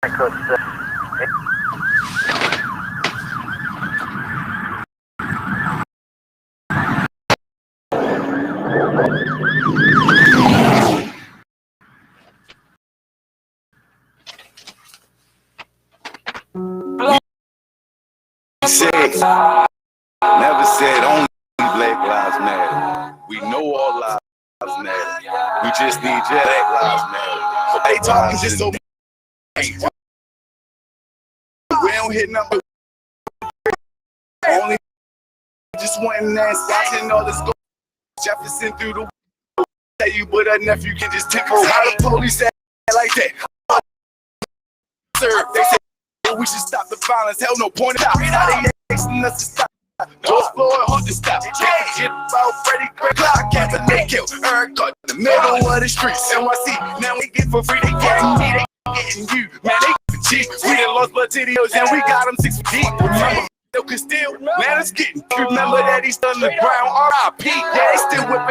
Never said only Black Lives Matter. We know all lives matter. We just need Black Lives Matter. But they talking just so much. We don't hit number. Only just wanting that watching all this go. Jefferson through the tell you, but a nephew can just tip her. How the police act like that? Sir, they say we should stop the violence. Hell no, point it out. How they asking us to stop? George Floyd, Hunter stop. Can't forget about Freddie Gray. I can't believe they killed Erica in the middle of the streets. NYC, now we get for free. They getting me, they getting you. Man, they for cheap. We done lost blood to the ocean, we got them 6 feet deep. Remember, could still, man, it's getting. Remember that he's still on the ground. R.I.P. Yeah, they still whipping.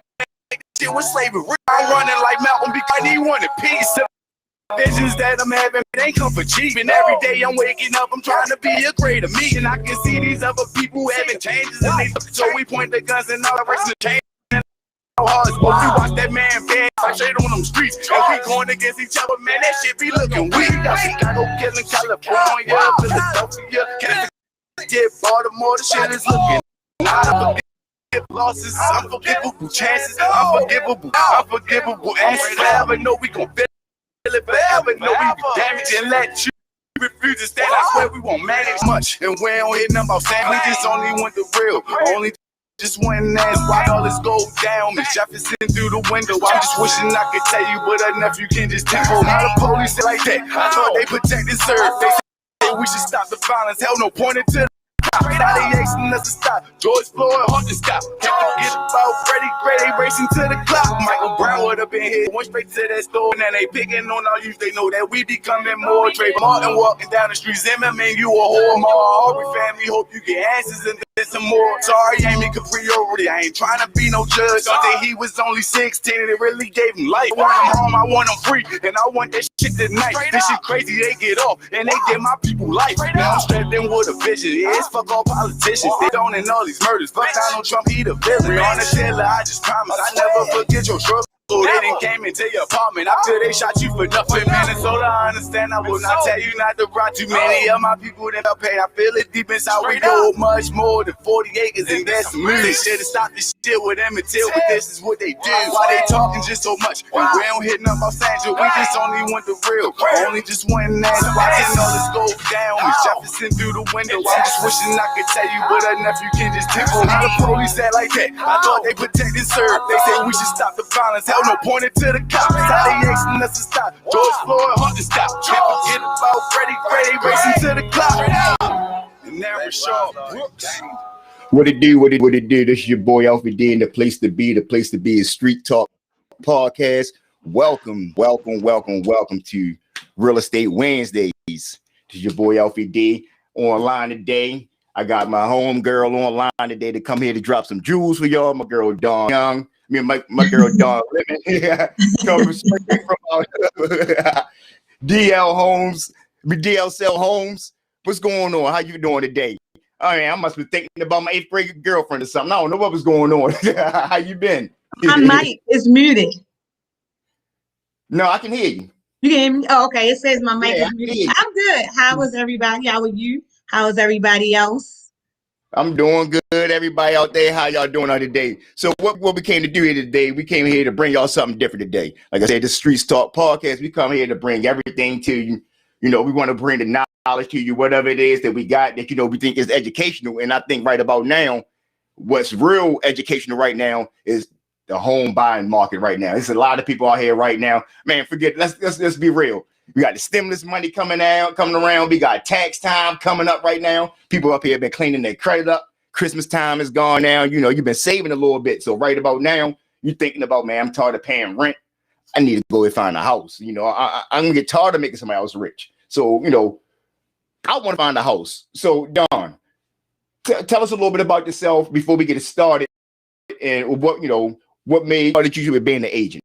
Shit with slavery. I'm running like Malcolm because he wanted peace. Visions that I'm having, they come for cheap. And every day I'm waking up, I'm trying to be a greater me. And I can see these other people having changes. And they, so we point the guns in all directions to change. How hard it's supposed to watch that man bang like shade on them streets. And we going against each other, man, that shit be looking weak. Chicago killing California, Philadelphia, Baltimore, the shit is looking. Losses, unforgivable chances, unforgivable answers. Forever know we gon' feel it, forever know we be damaged and let you refuse to stand. I swear we won't manage much, and we don't hit nothing about saying we just only want the real, only just wanting that. Why all this go down? Miss Jefferson through the window. I'm just wishing I could tell you, but a nephew can just tempo. How the police say like that? I thought they protect and serve. They say we should stop the violence. Hell no, pointing to the now they asking us to stop. George Floyd, Hunter stop. Can't forget about Freddie Gray, they racing to the clock. Michael Brown would have been here, went straight to that store. And then they picking on our youth, they know that we becoming more. Trey Martin walking down the street, Zimmerman, you a whore. My Aubrey family, hope you get answers and then some more. Sorry, Amy Capriori, I ain't trying to be no judge. Thought that he was only 16 and it really gave him life. I want him home, I want him free, and I want that shit tonight. This shit crazy, they get off, and they give my people life. Now I'm strapped in with a vision, yeah, it's fuck all politicians. They don't in all these murders, fuck Donald Trump, he the villain. On the Taylor, I just promise, I never forget your struggle. So they done came into your apartment after they shot you for nothing. Minnesota, I understand. I will not tell you not to rot too many of my people that I pay. I feel it deep inside. We go much more than 40 acres, and that's me. They should have stopped this shit with them until, but this is what they do. Why they talking just so much? And we don't hit nothing about Sandra. We just only want the real. Only just one that. Watching all this go down. Miss Jefferson through the window. I'm just wishing I could tell you, but a nephew can just tickle. How the police act like that? I thought they protect and serve. They say we should stop the violence. Hell no, pointed to the cops. How they asking us to stop? George Floyd, Hunter stop. Can't forget about Freddie Gray, racing to the clock. And now Rashard Brooks. What it do? What it do? This is your boy Alfie D, and the place to be. The place to be is Street Talk Podcast. Welcome to Real Estate Wednesdays. This is your boy Alfie D online today. I got my home girl online today to come here to drop some jewels for y'all. My girl Dawn Young. My girl Dawn Lemon. Coming straight from DLSellshomesmd. What's going on? How you doing today? I must be thinking about my 8th grade girlfriend or something. I don't know what was going on. How you been? My mic is muted. No, I can hear you. You can hear me? Oh, okay. It says my mic is muted. I'm good. How was everybody? How are you? How is everybody else? I'm doing good. Everybody out there, how y'all doing on today? So what we came to do here today, we came here to bring y'all something different today. Like I said, the Street Talk Podcast, we come here to bring everything to you. You know, we want to bring the knowledge to you, whatever it is that we got that, you know, we think is educational. And I think right about now, what's real educational right now is the home buying market right now. There's a lot of people out here right now. Man, forget, let's be real. We got the stimulus money coming around. We got tax time coming up right now. People up here have been cleaning their credit up. Christmas time is gone now. You know, you've been saving a little bit. So right about now, you're thinking about, man, I'm tired of paying rent. I need to go and find a house. You know, I'm going to get tired of making somebody else rich. So, you know, I want to find a house. So, Dawn, tell us a little bit about yourself before we get it started and what made you with being an agent.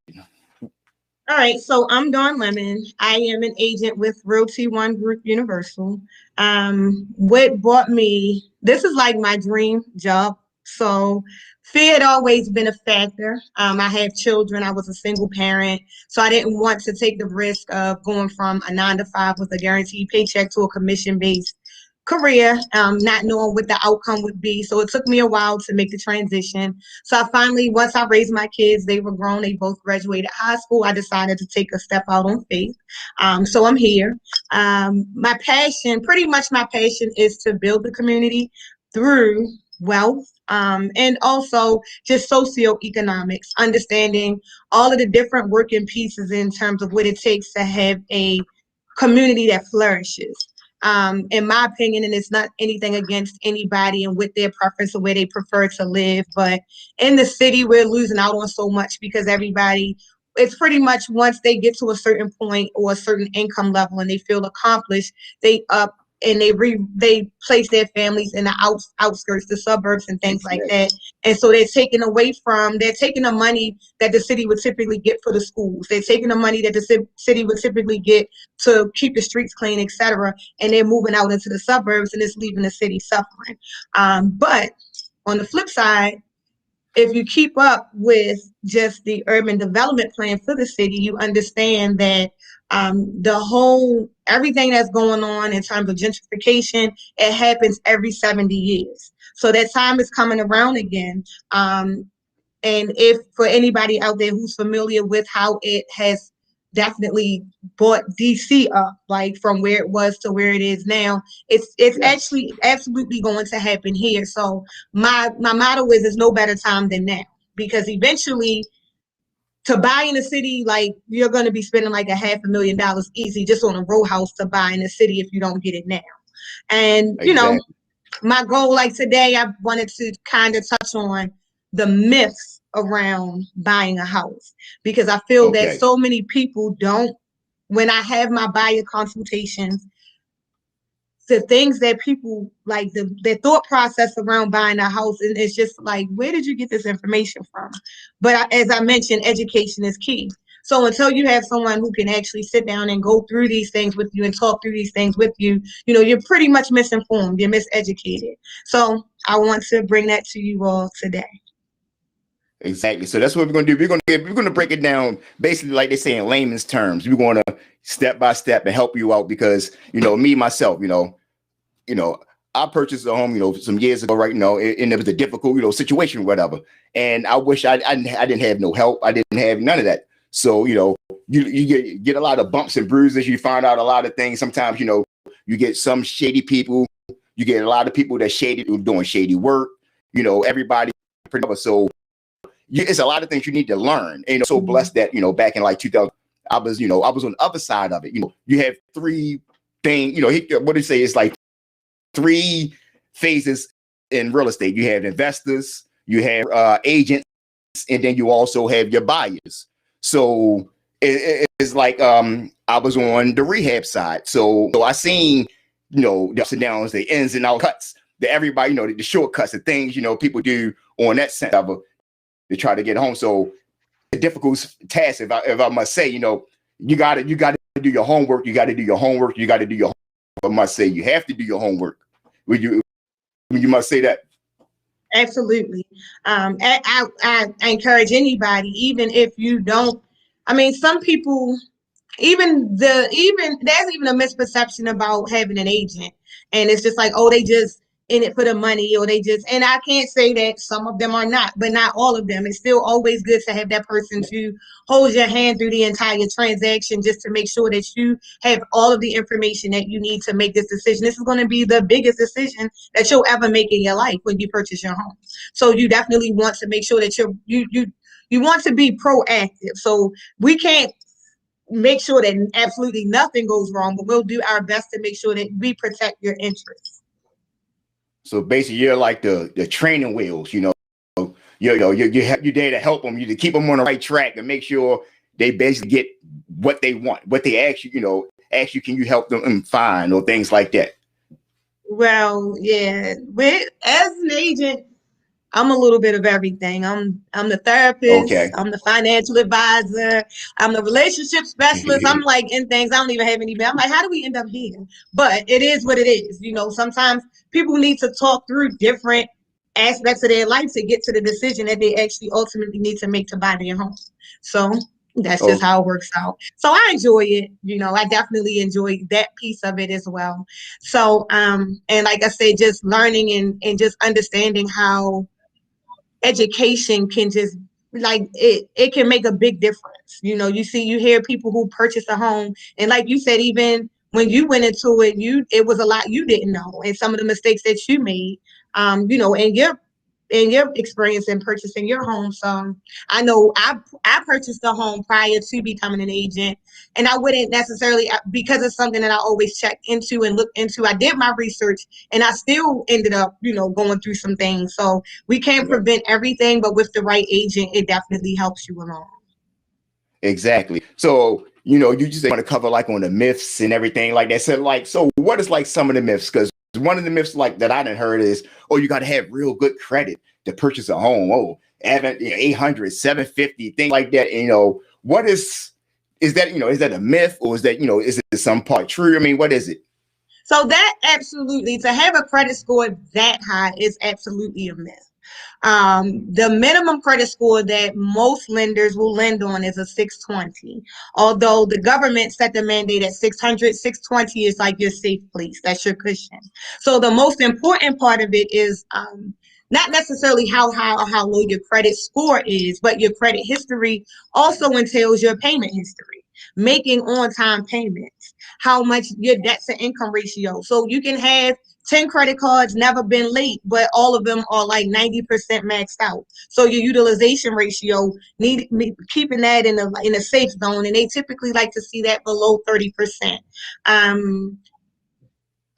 All right, so I'm Dawn Lemon. I am an agent with Realty One Group Universal. What brought me, this is like my dream job. So fear had always been a factor. I have children. I was a single parent. So I didn't want to take the risk of going from a 9 to 5 with a guaranteed paycheck to a commission-based career, not knowing what the outcome would be. So it took me a while to make the transition. So I finally, once I raised my kids, they were grown, they both graduated high school, I decided to take a step out on faith. So I'm here. My passion, pretty much my passion is to build the community through wealth, and also just socioeconomics, understanding all of the different working pieces in terms of what it takes to have a community that flourishes. In my opinion, and it's not anything against anybody and with their preference or where they prefer to live, but in the city, we're losing out on so much because everybody, it's pretty much once they get to a certain point or a certain income level and they feel accomplished, they up and they place their families in the outskirts, the suburbs and things like that. And so they're taking the money that the city would typically get for the schools. They're taking the money that the city would typically get to keep the streets clean, etc. And they're moving out into the suburbs and it's leaving the city suffering. But on the flip side, if you keep up with just the urban development plan for the city, you understand that everything that's going on in terms of gentrification, it happens every 70 years. So that time is coming around again. And if for anybody out there who's familiar with how it has definitely brought DC up, like from where it was to where it is now, it's actually absolutely going to happen here. So my motto is there's no better time than now, because eventually to buy in a city, like you're going to be spending like $500,000 easy just on a row house to buy in the city if you don't get it now. And my goal, like today, I wanted to kind of touch on the myths around buying a house, because I feel that so many people don't, when I have my buyer consultations, the things that people like, their thought process around buying a house, and it's just like, where did you get this information from? But as I mentioned, education is key. So until you have someone who can actually sit down and go through these things with you and talk through these things with you, you're pretty much misinformed, you're miseducated. So I want to bring that to you all today. Exactly. So that's what we're going to do. We're going to break it down basically like they say in layman's terms. We're going to step by step and help you out because, me, myself, I purchased a home, some years ago, right? And it was a difficult, situation, whatever. And I wish I didn't have no help. I didn't have none of that. So, you get a lot of bumps and bruises. You find out a lot of things. Sometimes, you get some shady people. You get a lot of people that doing shady work. Everybody. So it's a lot of things you need to learn. And so blessed that, back in like 2000, I was on the other side of it. You have three things, what do you say? It's like 3 phases in real estate. You have investors, you have agents, and then you also have your buyers. So it's like I was on the rehab side. So I seen, the ups and downs, the ins and outs, cuts, everybody, the shortcuts, the things, people do on that sense of it to try to get home. So a difficult task, if I must say, you gotta do your homework. You gotta do your homework. You gotta do your homework. I must say, you have to do your homework. You must say that. Absolutely. I encourage anybody, even if you don't. I mean, some people, there's even a misperception about having an agent, and it's just like, oh, they just in it for the money, or and I can't say that some of them are not, but not all of them. It's still always good to have that person to hold your hand through the entire transaction, just to make sure that you have all of the information that you need to make this decision. This is going to be the biggest decision that you'll ever make in your life when you purchase your home. So you definitely want to make sure that you want to be proactive. So we can't make sure that absolutely nothing goes wrong, but we'll do our best to make sure that we protect your interests. So basically, you're like the training wheels, you're there to help them, to keep them on the right track and make sure they basically get what they want, what they ask you, can you help them find, or things like that. Well, yeah, as an agent, I'm a little bit of everything. I'm the therapist, Okay. I'm the financial advisor, I'm the relationship specialist. I'm like in things I don't even have any. I'm like, how do we end up here? But it is what it is. You know, sometimes people need to talk through different aspects of their life to get to the decision that they actually ultimately need to make to buy their home. So that's just Oh, how it works out. So I enjoy it. You know, I definitely enjoy that piece of it as well. So and like I said, just learning and just understanding how education can just like it can make a big difference. You know, you hear people who purchase a home, and like you said, even when you went into it, it was a lot you didn't know, and some of the mistakes that you made, you know, and your experience in purchasing your home. So I know I purchased a home prior to becoming an agent, and I wouldn't necessarily, because it's something that I always check into and look into. I did my research, and I still ended up, you know, going through some things. So we can't yeah. prevent everything, but with the right agent, it definitely helps you along. Exactly. So, you just want to cover like on the myths and everything like that. So, like, so what is like some of the myths? Because one of the myths like that I didn't heard is, oh, you got to have real good credit to purchase a home. Oh, 800, 750, things like that. And, what is that, is that a myth, or is that, is it some part true? I mean, what is it? So that absolutely, to have a credit score that high is absolutely a myth. The minimum credit score that most lenders will lend on is a 620. Although the government set the mandate at 600, 620 is like your safe place. That's your cushion. So the most important part of it is not necessarily how high or how low your credit score is, but your credit history also entails your payment history, making on-time payments, how much your debt to income ratio. So you can have 10 credit cards, never been late, but all of them are like 90% maxed out. So your utilization ratio, keeping that in a safe zone, and they typically like to see that below 30%. Um,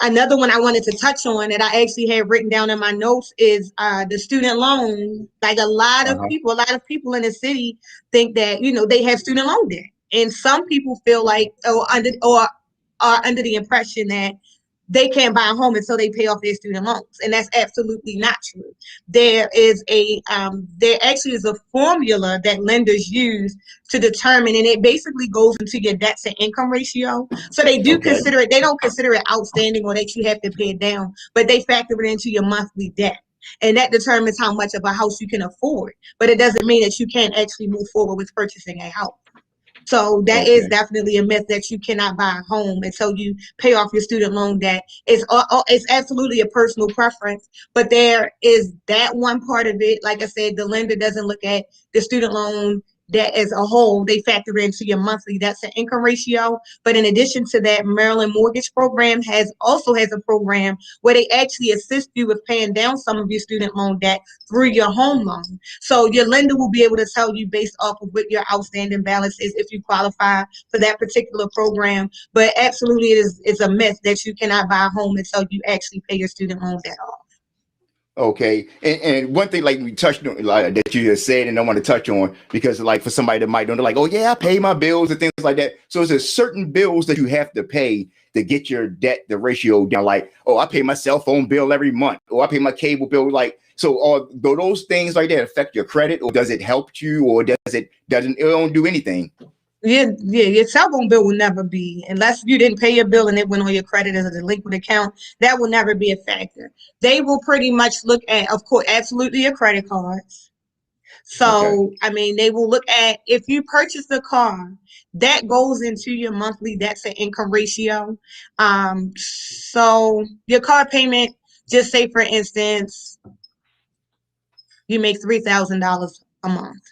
Another one I wanted to touch on that I actually had written down in my notes is the student loan. Like a lot of people in the city think that, you know, they have student loan debt. And some people feel like, or are under the impression that they can't buy a home until they pay off their student loans, and that's absolutely not true. There actually is a formula that lenders use to determine, and it basically goes into your debt to income ratio. So they do Okay. consider it. They don't consider it outstanding or that you have to pay it down, but they factor it into your monthly debt. And that determines how much of a house you can afford. But it doesn't mean that you can't actually move forward with purchasing a house. So that is Okay. definitely a myth that you cannot buy a home until you pay off your student loan debt. It's absolutely a personal preference, but there is that one part of it. Like I said, the lender doesn't look at the student loan debt as a whole. They factor into your monthly debt to income ratio. But in addition to that, Maryland Mortgage Program also has a program where they actually assist you with paying down some of your student loan debt through your home loan. So your lender will be able to tell you based off of what your outstanding balance is if you qualify for that particular program. But absolutely, it's a myth that you cannot buy a home until you actually pay your student loan debt off. Okay, and one thing like we touched on, like that you just said, and I want to touch on because like for somebody that might know, they're like, oh yeah, I pay my bills and things like that. So is there certain bills that you have to pay to get your debt, the ratio down? Like, oh, I pay my cell phone bill every month, or I pay my cable bill. Like, so do those things like that affect your credit, or does it help you, or doesn't it don't do anything? Yeah, your cell phone bill will never be, unless you didn't pay your bill and it went on your credit as a delinquent account, that will never be a factor. They will pretty much look at, of course, absolutely your credit cards. Okay. So, I mean, they will look at if you purchase a car, that goes into your monthly debt to income ratio. So your car payment, just say for instance, you make $3,000 a month.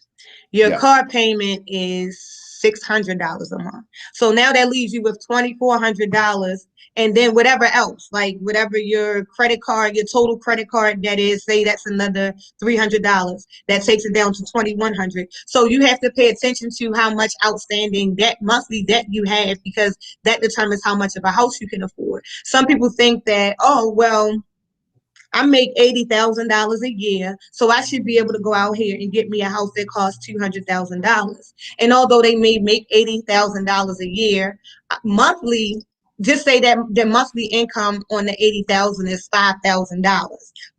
Your Yes. car payment is $600 a month. So now that leaves you with $2,400, and then whatever else, like whatever your credit card, your total credit card that is, say that's another $300. That takes it down to $2,100. So you have to pay attention to how much outstanding debt, monthly debt you have, because that determines how much of a house you can afford. Some people think that, oh well, I make $80,000 a year, so I should be able to go out here and get me a house that costs $200,000. And although they may make $80,000 a year, monthly just say that the monthly income on the 80,000 is $5,000,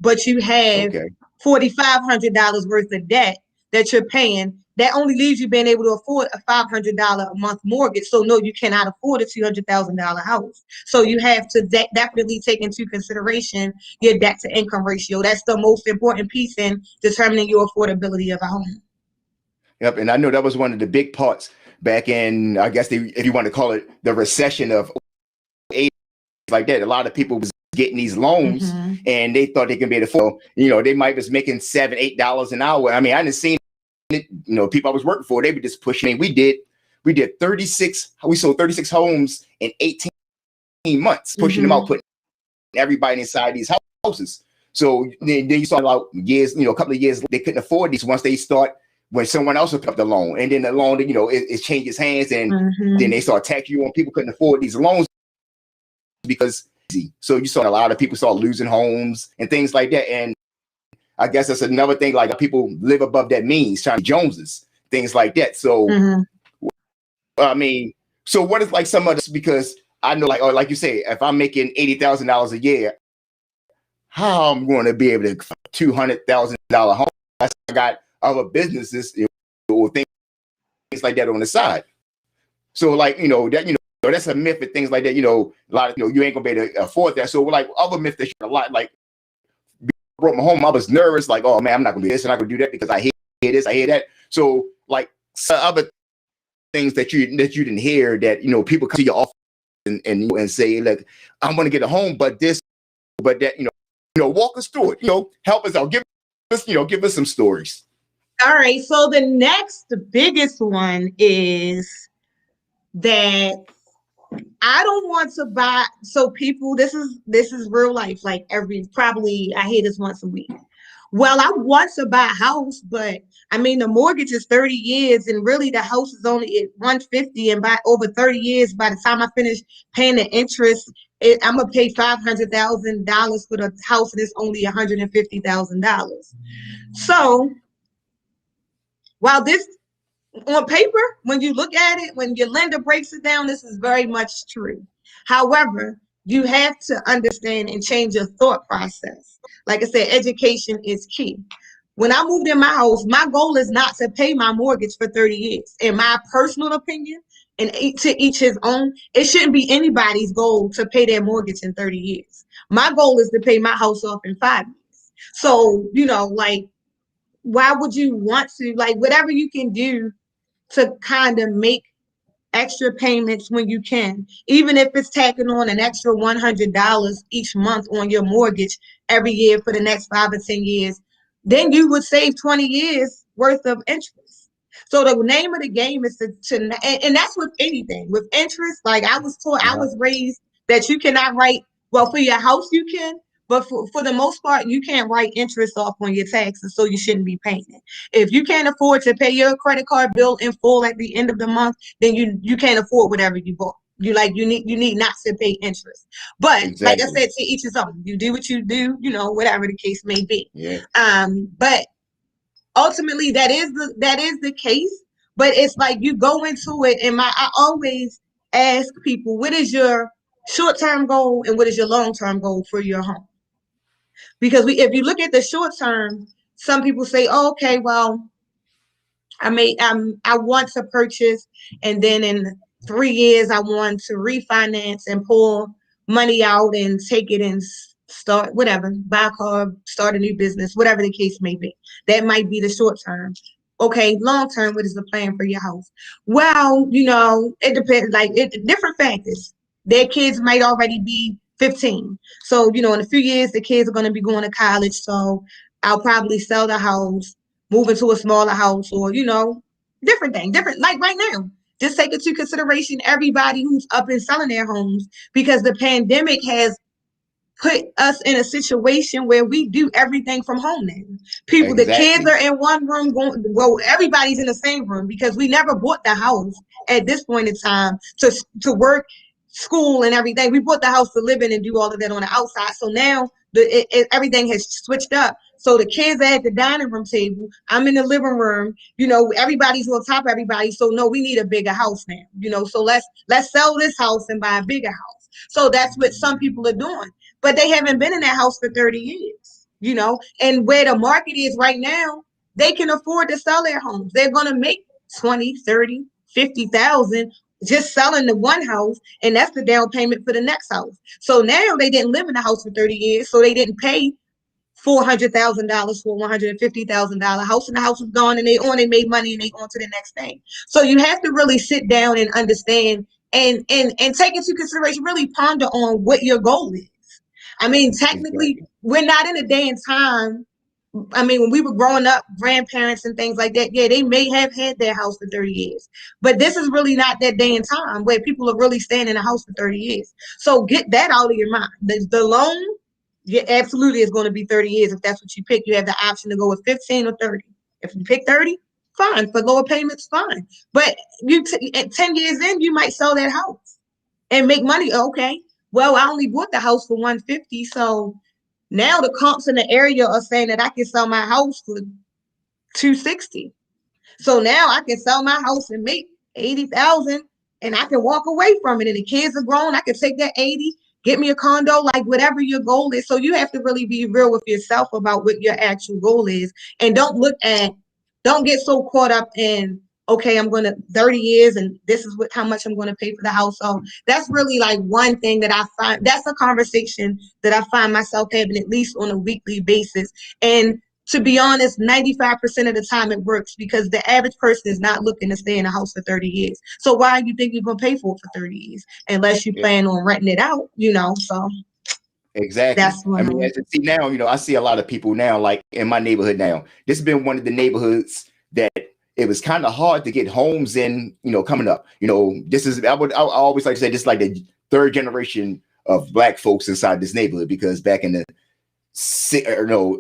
but you have Okay. $4,500 worth of debt that you're paying. That only leaves you being able to afford a $500 a month mortgage. So no, you cannot afford a $200,000 house. So you have to definitely take into consideration your debt to income ratio. That's the most important piece in determining your affordability of a home. Yep, and I know that was one of the big parts back in, I guess, if you want to call it the recession of 80, like that. A lot of people was getting these loans, and they thought they can be able to afford. You know, they might was making $7, $8 an hour. I mean, I didn't see it. You know, people I was working for, they were just pushing. I mean, we did 36. We sold 36 homes in 18 months, pushing them out, putting everybody inside these houses. So then you saw about years, you know, a couple of years, they couldn't afford these once they start. When someone else will pick up the loan, and then the loan, you know, it changes hands, and then they start taxing you on. People couldn't afford these loans because, so you saw a lot of people start losing homes and things like that. And I guess that's another thing, like people live above that means, trying to Joneses, things like that. So, I mean, so what is like some of this, because I know, like, or like you say, if I'm making $80,000 a year, how I'm going to be able to $200,000 home? I got other businesses, you know, or things like that on the side. So like, you know, that, you know, that's a myth and things like that, you know, a lot of, you know, you ain't gonna be able to afford that. So like other myths that a lot, like broke my home, I was nervous, like, oh man, I'm not gonna do this and I'm not gonna do that because I hear this, I hear that. So like other things that you didn't hear, that, you know, people come to your office and say, look, I'm gonna get a home, but this, but that, you know, walk us through it, you know, help us out, give us some stories. All right, so the next biggest one is that I don't want to buy. So people, this is real life. Like probably I hear this once a week. Well, I want to buy a house, but I mean the mortgage is 30 years, and really the house is only at 150, and by over 30 years, by the time I finish paying the interest, I'm gonna pay $500,000 for the house, and it's only $150,000. So while this, on paper, when you look at it, when your lender breaks it down, this is very much true. However, you have to understand and change your thought process. Like I said, education is key. When I moved in my house, my goal is not to pay my mortgage for 30 years. In my personal opinion, and to each his own, it shouldn't be anybody's goal to pay their mortgage in 30 years. My goal is to pay my house off in 5 years. So, you know, like, why would you want to, like, whatever you can do to kind of make extra payments when you can, even if it's tacking on an extra $100 each month on your mortgage every year for the next 5 or 10 years, then you would save 20 years worth of interest. So the name of the game is and that's with anything. With interest, like I was taught, I was raised that you cannot write, well, for your house you can, but for the most part, you can't write interest off on your taxes, so you shouldn't be paying it. If you can't afford to pay your credit card bill in full at the end of the month, then you can't afford whatever you bought. You need not to pay interest. But like I said, to each his own. You do what you do, you know, whatever the case may be. But ultimately that is the case. But it's like you go into it, and I always ask people, what is your short-term goal and what is your long-term goal for your home? Because if you look at the short term, some people say, oh, okay, well, I want to purchase, and then in 3 years I want to refinance and pull money out and take it and start whatever, buy a car, start a new business, whatever the case may be. That might be the short term. Okay, long term, what is the plan for your house? Well, you know, it depends, like different factors. Their kids might already be 15. So, you know, in a few years, the kids are going to be going to college. So I'll probably sell the house, move into a smaller house, or, you know, different, like right now. Just take into consideration everybody who's up and selling their homes, because the pandemic has put us in a situation where we do everything from home now. The kids are in one room everybody's in the same room, because we never bought the house at this point in time to work, school, and everything. We bought the house to live in and do all of that on the outside. So now everything has switched up. So the kids are at the dining room table. I'm in the living room. You know, everybody's on top of everybody. So no, we need a bigger house now. You know, so let's sell this house and buy a bigger house. So that's what some people are doing. But they haven't been in that house for 30 years, you know, and where the market is right now, they can afford to sell their homes. They're going to make 20, 30, 50,000 just selling the one house, and that's the down payment for the next house. So now they didn't live in the house for 30 years, so they didn't pay $400,000 for a $150,000 house, and the house was gone, and they made money, and they on to the next thing. So you have to really sit down and understand and take into consideration, really ponder on what your goal is. I mean, technically, Exactly. we're not in a day and time. I mean, when we were growing up, grandparents and things like that, yeah, they may have had their house for 30 years. But this is really not that day and time where people are really staying in a house for 30 years. So get that out of your mind. The loan, yeah, absolutely is going to be 30 years if that's what you pick. You have the option to go with 15 or 30. If you pick 30, fine. For lower payments, fine. But at 10 years in, you might sell that house and make money. Okay, well, I only bought the house for 150, so now the comps in the area are saying that I can sell my house for 260. So now I can sell my house and make 80,000, and I can walk away from it. And the kids are grown. I can take that 80, get me a condo, like whatever your goal is. So you have to really be real with yourself about what your actual goal is. And don't get so caught up in, okay, I'm going to 30 years and this is how much I'm going to pay for the house. So that's really like one thing that I find, that's a conversation that I find myself having at least on a weekly basis. And to be honest, 95% of the time it works, because the average person is not looking to stay in a house for 30 years. So why do you think you're going to pay for it for 30 years unless you Yeah, plan on renting it out, you know? So exactly. that's I one of mean, them. as you see now, I see a lot of people now, like in my neighborhood now. This has been one of the neighborhoods that it was kind of hard to get homes in, coming up. This is, I always like to say, this is like the third generation of Black folks inside this neighborhood, because back in the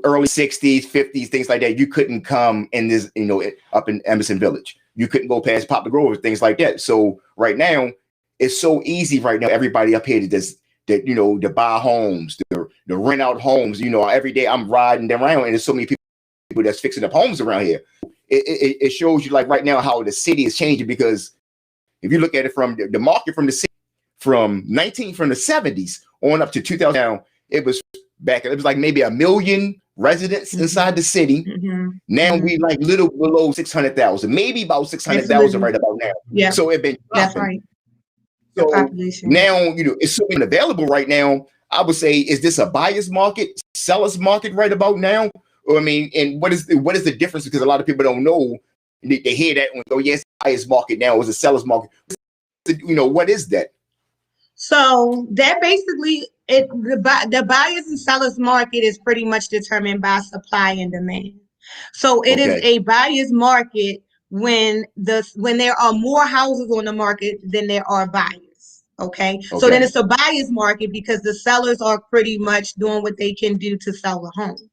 early 60s, 50s, things like that, you couldn't come in this, up in Emerson Village. You couldn't go past Poplar Grove, things like that. So right now, it's so easy right now. Everybody up here to buy homes, to rent out homes. Every day I'm riding around, and there's so many people that's fixing up homes around here. It shows you, like, right now, how the city is changing, because if you look at it from the market from the city from the 70s on up to 2000, now, it was like maybe 1 million residents inside the city. Now we like little below 600,000, maybe about 600,000 right about now. Yeah. So it's been That's dropping. right. The So population. now, it's so available right now. I would say, is this a buyer's market, seller's market right about now? Or, I mean, and what is the difference? Because a lot of people don't know. They hear that and go, yes, buyer's market now is a seller's market. What is that? So that basically, the buyers and sellers market is pretty much determined by supply and demand. So it is a buyer's market when there are more houses on the market than there are buyers. Okay. So then it's a buyer's market because the sellers are pretty much doing what they can do to sell a home.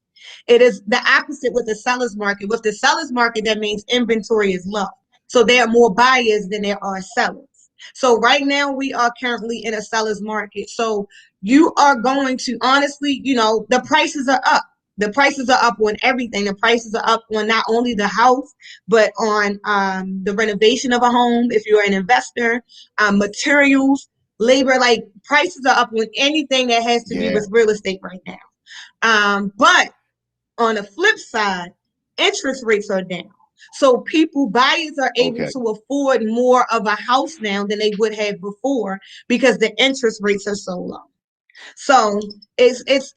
It is the opposite with the seller's market. With the seller's market, that means inventory is low. So there are more buyers than there are sellers. So right now we are currently in a seller's market. So you are going to, honestly, the prices are up. The prices are up on everything. The prices are up on not only the house, but on the renovation of a home. If you're an investor, materials, labor, like prices are up on anything that has to do with real estate right now. But on the flip side, interest rates are down. So buyers are able to afford more of a house now than they would have before because the interest rates are so low. So it's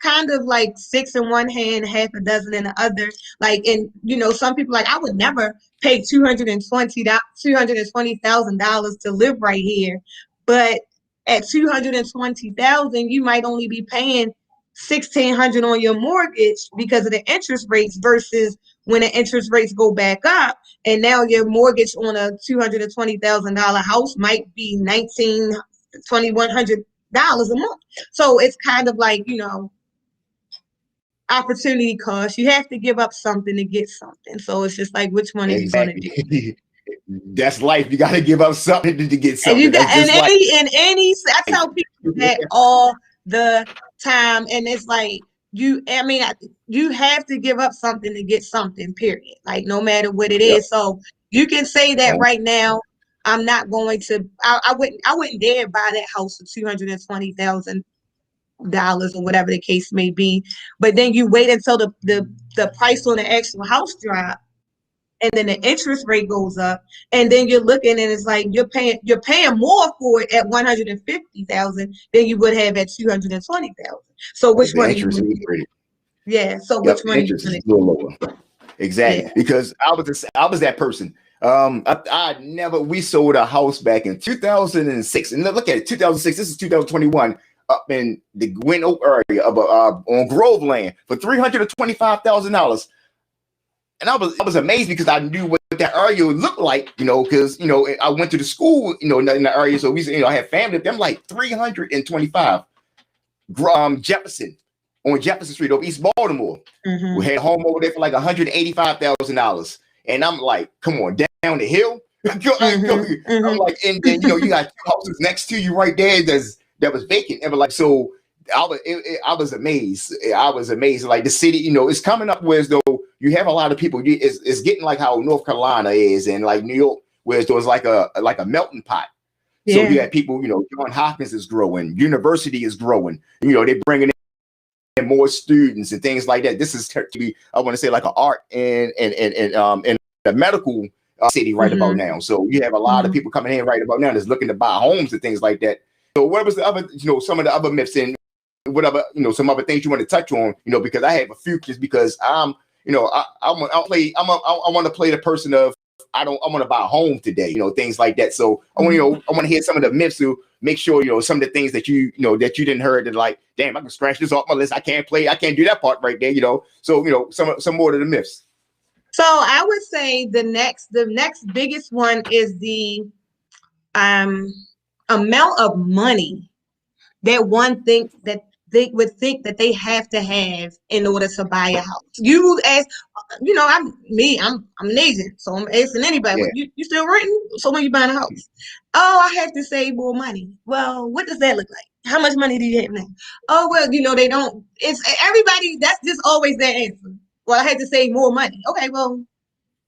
kind of like six in one hand, half a dozen in the other. Like, and some people I would never pay $220,000 to live right here, but at $220,000, you might only be paying $1,600 on your mortgage because of the interest rates, versus when the interest rates go back up, and now your mortgage on a $220,000 house might be $1,200 a month. So it's kind of like, opportunity cost. You have to give up something to get something. So it's just like, which one are you going to do? That's life. You got to give up something to get something. And I tell people that all the time, and it's like, you have to give up something to get something, period. Like, no matter what it is. So you can say that right now, I'm not going to. I wouldn't dare buy that house for $220,000 or whatever the case may be. But then you wait until the price on the actual house drop, and then the interest rate goes up, and then you're looking, and it's like you're paying more for it at 150,000 than you would have at 220,000. So which The one are you interest going is to get? pretty. Yeah. So Yep, which the one are you interest going is to a little lower. Exactly, get? because I was that person. We sold a house back in 2006, and look at it, 2006. This is 2021, up in the Gwen Oak area of on Groveland for $325,000. And I was amazed because I knew what that area would look like, because I went to the school, in the area, so I had family. I'm like 325, Jefferson, on Jefferson Street over East Baltimore. Mm-hmm. We had a home over there for like $185,000, and I'm like, come on, down the hill. I'm like, and then you got two houses next to you right there that was vacant, and like, so I was amazed. I was amazed. Like the city, it's coming up where as though you have a lot of people. It's getting like how North Carolina is, and like New York, where it's like a melting pot. Yeah. So you have people, Johns Hopkins is growing, university is growing. They're bringing in more students and things like that. This is to be, I want to say, like an art and the medical city right about now. So you have a lot of people coming in right about now that's looking to buy homes and things like that. So what was the other, some of the other myths and whatever, some other things you want to touch on, because I have a few, just because I want to play the person of, I want to buy a home today, things like that. So I want to hear some of the myths to make sure, some of the things that you didn't heard, that like, damn, I can scratch this off my list. I can't do that part right there, So, some more of the myths. So I would say the next biggest one is the amount of money that one thinks that they would think that they have to have in order to buy a house. You ask, I'm an agent, so I'm asking anybody, Yeah. you still renting? So when you buying a house? Oh, I have to save more money. Well, what does that look like? How much money do you have now? Oh, well, they don't, it's everybody, that's just always their answer. Well, I had to save more money. Okay, well,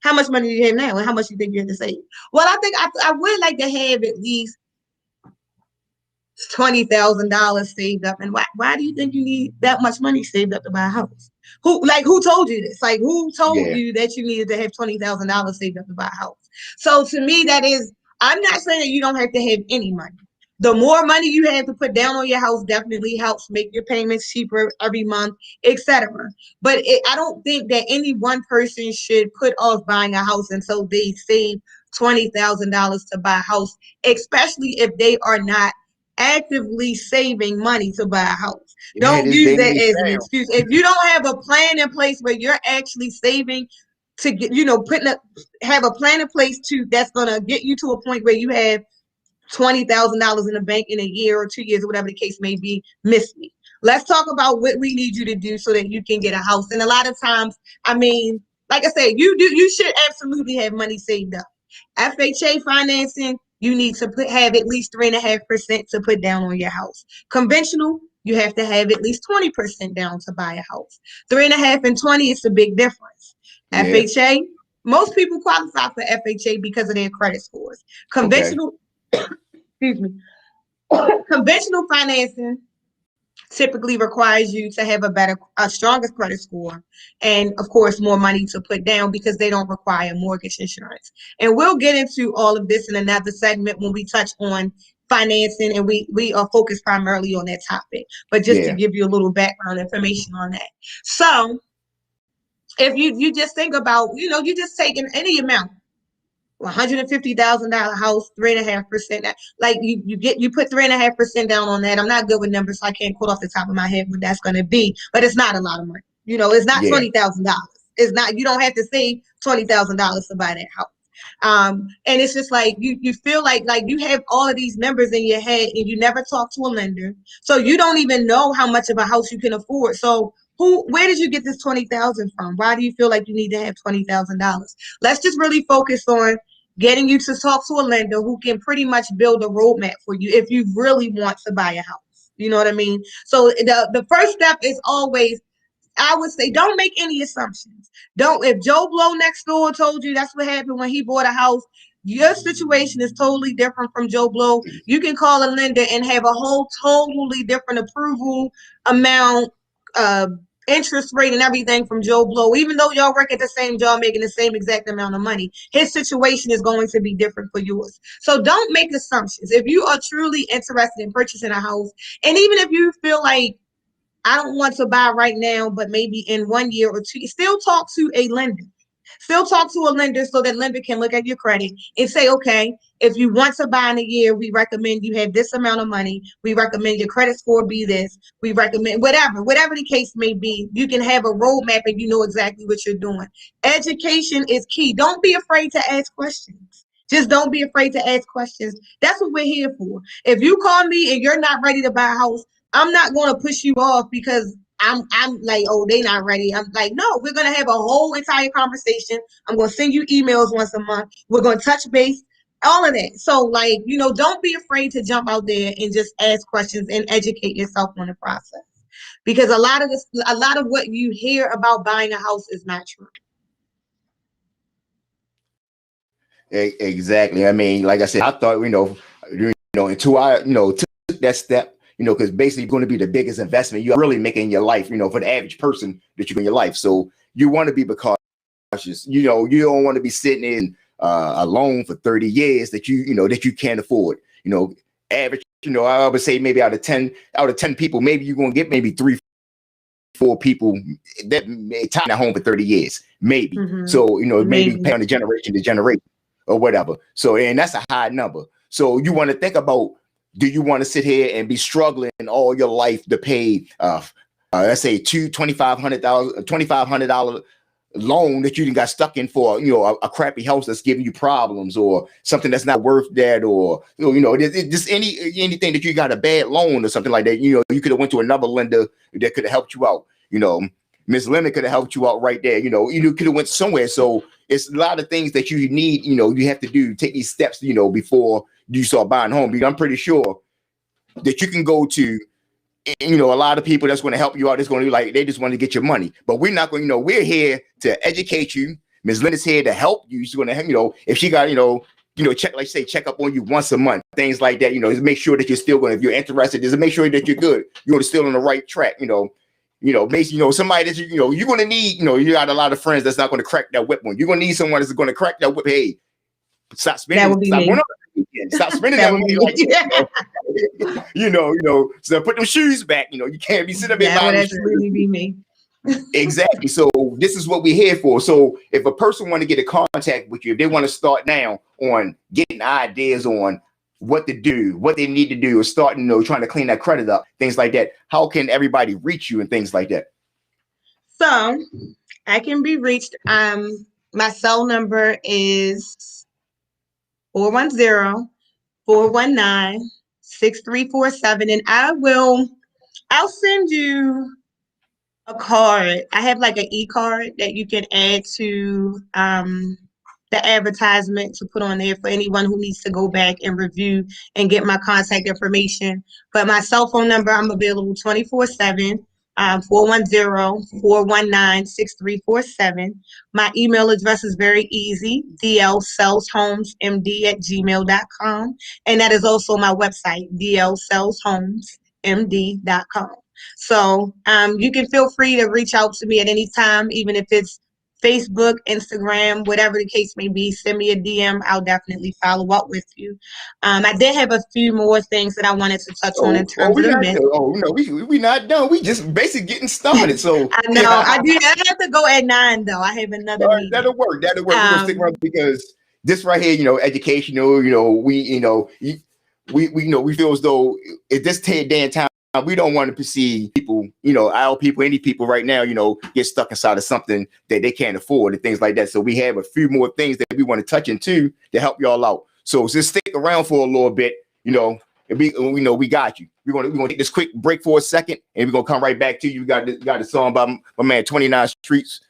how much money do you have now, and how much you think you have to save? Well, I think I would like to have at least $20,000 saved up. And why do you think you need that much money saved up to buy a house? Who told you this? Like, who told you that you needed to have $20,000 saved up to buy a house? So to me, that is, I'm not saying that you don't have to have any money. The more money you have to put down on your house definitely helps make your payments cheaper every month, etc. But I don't think that any one person should put off buying a house until they save $20,000 to buy a house, especially if they are not actively saving money to buy a house. Don't use that as an excuse. If you don't have a plan in place where you're actually saving to get, have a plan in place that's gonna get you to a point where you have $20,000 in the bank in a year or 2 years or whatever the case may be, miss me. Let's talk about what we need you to do so that you can get a house. And a lot of times, like I said, you should absolutely have money saved up. FHA financing, you need to have at least 3.5% to put down on your house. Conventional, you have to have at least 20% down to buy a house. 3.5 and 20 is a big difference. Yeah. FHA, most people qualify for FHA because of their credit scores. Conventional, excuse me, conventional financing typically requires you to have a stronger credit score, and of course more money to put down because they don't require mortgage insurance. And we'll get into all of this in another segment when we touch on financing, and we are focused primarily on that topic, but just to give you a little background information on that. So if you just think about, you just taking any amount, $150,000 house, 3.5%. Like you put 3.5% down on that. I'm not good with numbers, so I can't quote off the top of my head what that's going to be, but it's not a lot of money. It's not $20,000. It's not. You don't have to save $20,000 to buy that house. And it's just like you feel like you have all of these numbers in your head, and you never talk to a lender, so you don't even know how much of a house you can afford. So where did you get this $20,000 from? Why do you feel like you need to have $20,000? Let's just really focus on getting you to talk to a lender who can pretty much build a roadmap for you if you really want to buy a house. You know what I mean? So the first step is always, I would say, don't make any assumptions. If Joe Blow next door told you that's what happened when he bought a house, Your situation is totally different from Joe Blow. You can call a lender and have a whole totally different approval amount, interest rate, and everything from Joe Blow. Even though y'all work at the same job, making the same exact amount of money, his situation is going to be different for yours. So don't make assumptions. If you are truly interested in purchasing a house, and even if you feel like I don't want to buy right now, but maybe in 1 year or two, still talk to a lender. Still talk to a lender so that lender can look at your credit and say, okay, if you want to buy in a year, we recommend you have this amount of money. We recommend your credit score be this. We recommend whatever the case may be. You can have a roadmap and you know exactly what you're doing. Education is key. Don't be afraid to ask questions. Just don't be afraid to ask questions. That's what we're here for. If you call me and you're not ready to buy a house, I'm not going to push you off because I'm like, oh, they not ready. I'm like, no, we're gonna have a whole entire conversation. I'm gonna send you emails once a month. We're gonna touch base, all of that. So like, don't be afraid to jump out there and just ask questions and educate yourself on the process. Because a lot of what you hear about buying a house is not true. Exactly. I mean, like I said, I thought, until I, took that step, because basically going to be the biggest investment you're really making in your life, for the average person that you in your life. So you want to be cautious. You don't want to be sitting in a loan for 30 years that that you can't afford. Average, I would say maybe out of 10 people, maybe you're going to get maybe 3, 4 people that may time at home for 30 years, maybe. Mm-hmm. So, maybe pay on the generation to generation or whatever. So, and that's a high number. So you want to think about, do you want to sit here and be struggling all your life to pay, let's say $2,500 loan that you got stuck in for, a crappy house that's giving you problems or something that's not worth that, or, just anything that you got a bad loan or something like that. You could have went to another lender that could have helped you out. Miss Linda could have helped you out right there. You could have went somewhere. So it's a lot of things that you need, you have to do, take these steps, before you start buying a home. Because I'm pretty sure that you can go to, a lot of people that's going to help you out. It's going to be like, they just want to get your money, but we're not going, we're here to educate you. Ms. Linda's here to help you. She's going to, if she got, check up on you once a month, things like that, just make sure that you're still going, if you're interested, just make sure that you're good. You're still on the right track, basically, somebody that you're going to need, you got a lot of friends that's not going to crack that whip on. You're going to need someone that's going to crack that whip. Hey, stop spending. That would be me. Stop spending that money like so put them shoes back. You can't be sitting there. That would absolutely be me. Exactly. So this is what we're here for. So if a person want to get in contact with you, if they want to start now on getting ideas on what to do, what they need to do, or starting, trying to clean that credit up, things like that, how can everybody reach you and things like that? So I can be reached. My cell number is 410-419-6347, and I'll send you a card. I have like an e-card that you can add to the advertisement to put on there for anyone who needs to go back and review and get my contact information. But my cell phone number, I'm available 24/7. 410-419-6347. My email address is very easy, DLSellshomesmd@gmail.com. And that is also my website, DLSellshomesmd.com. So you can feel free to reach out to me at any time, even if it's Facebook, Instagram, whatever the case may be. Send me a DM. I'll definitely follow up with you. I did have a few more things that I wanted to touch on in terms of the myth. We not done. We just basically getting started. So I know. I have to go at 9 though. I have another meeting. That'll work. We're gonna stick around because this right here, educational. We feel as though at this day and time, we don't want to perceive people, our people, any people right now, get stuck inside of something that they can't afford and things like that. So we have a few more things that we want to touch into to help y'all out. So just stick around for a little bit, and we got you. We're gonna take this quick break for a second, and we're gonna come right back to you. We got the song by my man 29 Streets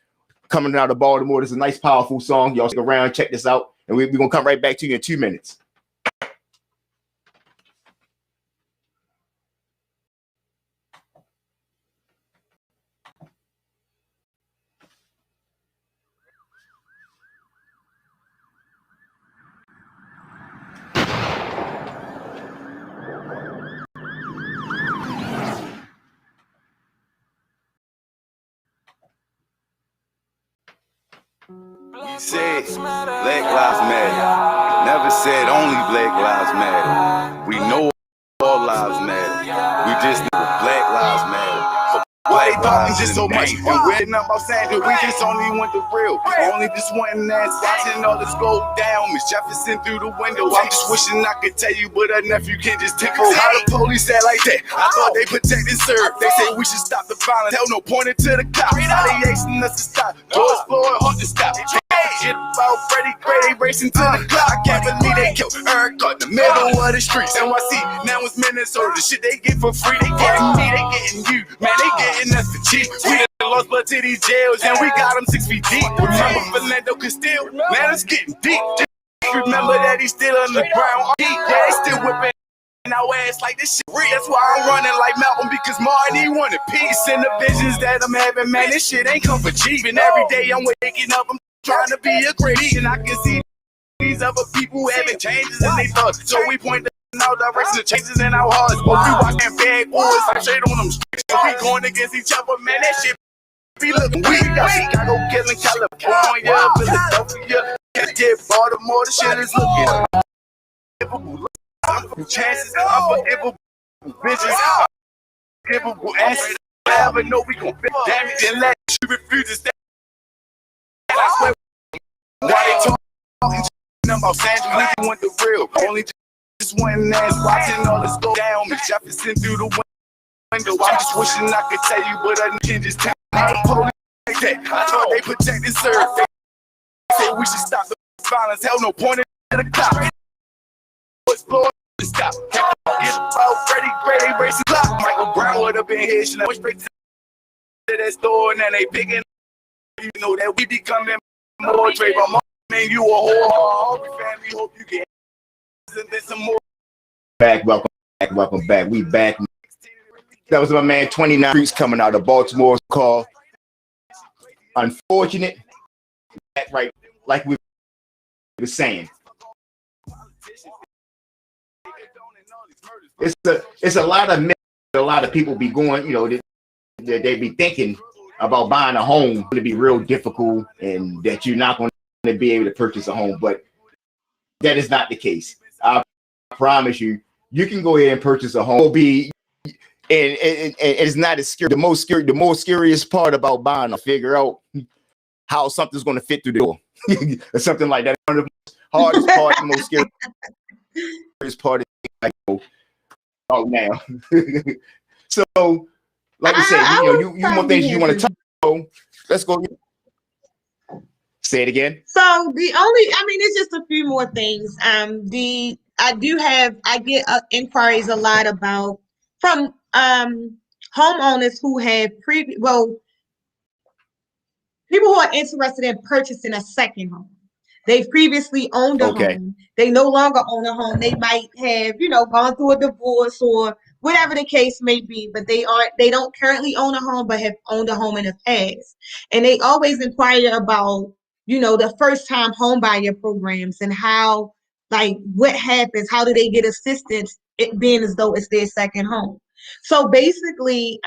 coming out of Baltimore. This is a nice, powerful song. Y'all stick around, check this out, and we're gonna come right back to you in 2 minutes. We said Black Lives Matter. Never said only Black Lives Matter. We know all lives matter. We just know Black Lives Matter. Why they talking just so much? And we're not about saying that we just only want the real. Only just wanting that, watching all this go down. Miss Jefferson through the window. I'm just wishing I could tell you, but a nephew can't just take over. How the police act like that? I thought they protect and serve. They say we should stop the violence. Hell no, pointing to the cops. How they asking us to stop? George Floyd, hard to stop. Shit about Freddie Gray, they racing to the clock. I can't believe they killed Eric in the middle of the streets. NYC, now it's Minnesota. The shit they get for free, they getting me, they getting you. Man, they getting us for cheap. We done lost blood to these jails, and we got them 6 feet deep. Remember Philando Castile? Man, it's getting deep. Just remember that he's still underground. Yeah, they still whipping our ass like this shit real. That's why I'm running like Malcolm, because Marty wanted peace. And the visions that I'm having, man, this shit ain't come for cheap. And every day I'm waking up, I'm trying to be a great, and I can see these other people having changes in their thoughts. So we point out directions of changes in our hearts. But we watching bad boys like shade on them streets. We going against each other, man. That shit be looking weak. Got Chicago killing California, Philadelphia, get Baltimore. The shit is looking unforgivable. Chances, unforgivable bitches, unforgivable answers. Never know we gon' fit damage and let you refuse to stay. I swear, why they talking about Sandra? We want the real. Only just one ass watching all this go down. Miss Jefferson through the window. I'm just wishing I could tell you, but I can just tell the police like that. I thought they protect and serve. They say we should stop the violence. Hell no, pointing to the cop. What's blowing to stop? Get about Freddie Gray, they racing clock. Michael Brown would have been here. She went straight to that store, and then they picking. You know that we becoming more trade. My mom, man, you a whore. Family, hope you get some more. Welcome back. We back. That was my man 29 Streets coming out of Baltimore. Call unfortunate. Right, like we were saying. It's a lot of men, a lot of people be going, you know, they be thinking about buying a home to be real difficult and that you're not going to be able to purchase a home, but that is not the case. I promise you, you can go ahead and purchase a home. It'll be, and it's not as scary. The most scariest part about buying, to figure out how something's going to fit through the door or something like that. One of the hardest part, the most scariest part is like, oh, now. So, like I said, you more things you want to talk about. Let's go. Say it again. So it's just a few more things. I get inquiries a lot about from homeowners who have people who are interested in purchasing a second home. They've previously owned a home. They no longer own a home. They might have, gone through a divorce or whatever the case may be, but they don't currently own a home, but have owned a home in the past. And they always inquire about, the first time home buyer programs and how, like, what happens, how do they get assistance, it being as though it's their second home. So basically,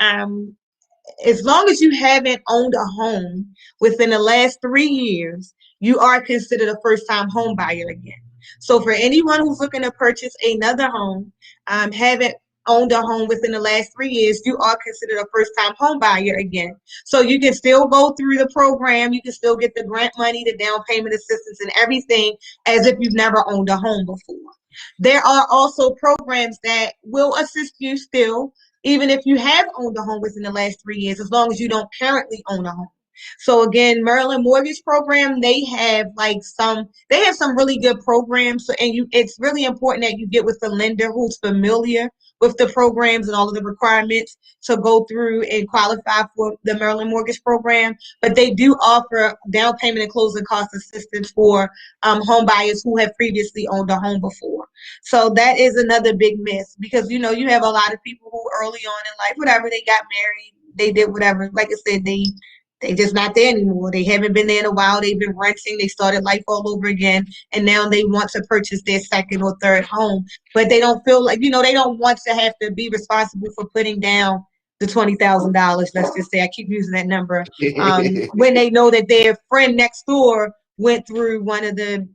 as long as you haven't owned a home within the last 3 years, you are considered a first-time home buyer again. So for anyone who's looking to purchase another home, haven't owned a home within the last 3 years, you are considered a first-time home buyer again. So you can still go through the program. You can still get the grant money, the down payment assistance, and everything as if you've never owned a home before. There are also programs that will assist you still, even if you have owned a home within the last 3 years, as long as you don't currently own a home. So again, Maryland Mortgage Program, they have some really good programs. So, it's really important that you get with the lender who's familiar with the programs and all of the requirements to go through and qualify for the Maryland Mortgage Program. But they do offer down payment and closing cost assistance for home buyers who have previously owned a home before. So that is another big miss, because you have a lot of people who early on in life, whatever, they got married, they did whatever. Like I said, they just not there anymore. They haven't been there in a while. They've been renting. They started life all over again. And now they want to purchase their second or third home. But they don't feel like, they don't want to have to be responsible for putting down the $20,000. Let's just say, I keep using that number. When they know that their friend next door went through one of the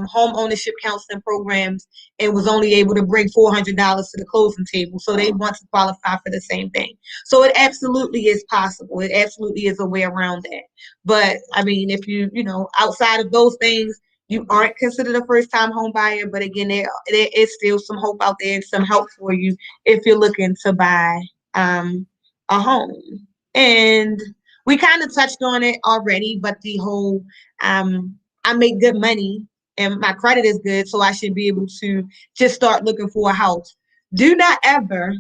home ownership counseling programs and was only able to bring $400 to the closing table, so they want to qualify for the same thing. So it absolutely is possible. It absolutely is a way around that. But I mean, if you outside of those things, you aren't considered a first-time home buyer. But again, there is still some hope out there and some help for you if you're looking to buy a home. And we kind of touched on it already, but the whole I make good money and my credit is good, so I should be able to just start looking for a house. Do not ever,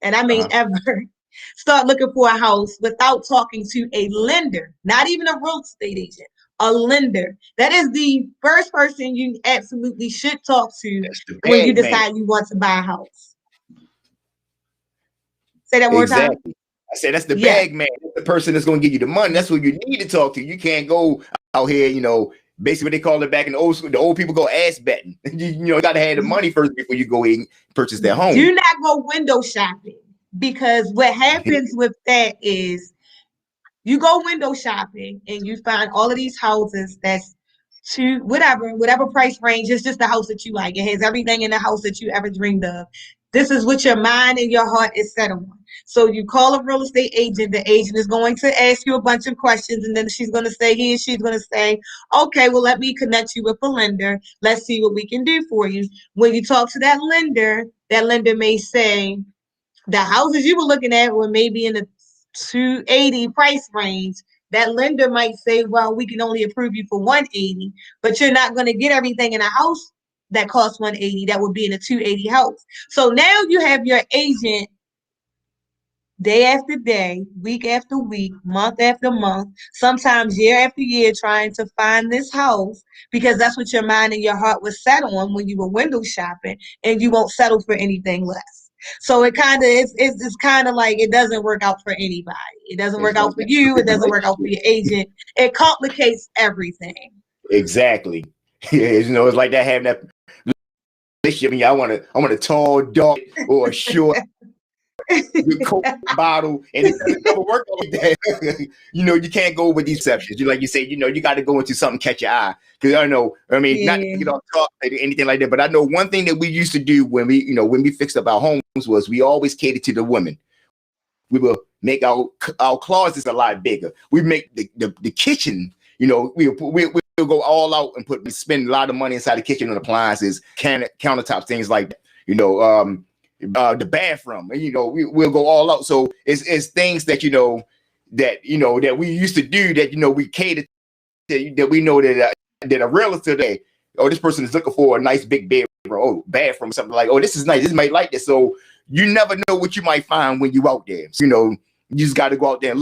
and I mean ever, start looking for a house without talking to a lender, not even a real estate agent, a lender. That is the first person you absolutely should talk to when you decide you want to buy a house. Say that one more time. Exactly. I said that's the bag man. That's the person that's going to give you the money. That's who you need to talk to. You can't go out here, basically what they call it back in the old school. The old people go ass betting. You got to have the money first before you go in and purchase their home. Do not go window shopping, because what happens with that is you go window shopping and you find all of these houses that's to whatever price range. It's just the house that you like. It has everything in the house that you ever dreamed of. This is what your mind and your heart is set on. So you call a real estate agent. The agent is going to ask you a bunch of questions, and then she's going to say, she's going to say, okay, well, let me connect you with a lender. Let's see what we can do for you. When you talk to that lender may say the houses you were looking at were maybe in the 280 price range. That lender might say, well, we can only approve you for 180, but you're not going to get everything in a house that costs 180 that would be in a 280 house. So now you have your agent day after day, week after week, month after month, sometimes year after year, trying to find this house, because that's what your mind and your heart was set on when you were window shopping, and you won't settle for anything less. So it kind of it's kind of like it doesn't work out for anybody. It doesn't work out for you. It doesn't work out for your agent. It complicates everything. Exactly. It's like that, having that relationship. I want a tall, dark, or a short Coke bottle, and it doesn't never work like that. You can't go with these exceptions. Like you say, you got to go into something catch your eye. Because not to get off talk or anything like that, but I know one thing that we used to do when we fixed up our homes was we always catered to the women. We will make our closets a lot bigger. We make the kitchen. We'll go all out and spend a lot of money inside the kitchen on appliances, countertops, things like that. The bathroom, and we'll go all out. So it's things that that we used to do, that we cater to, that we know that a relative, this person is looking for a nice big bedroom, bathroom, something like, this is nice, this might like this. So you never know what you might find when you out there. So, you just got to go out there and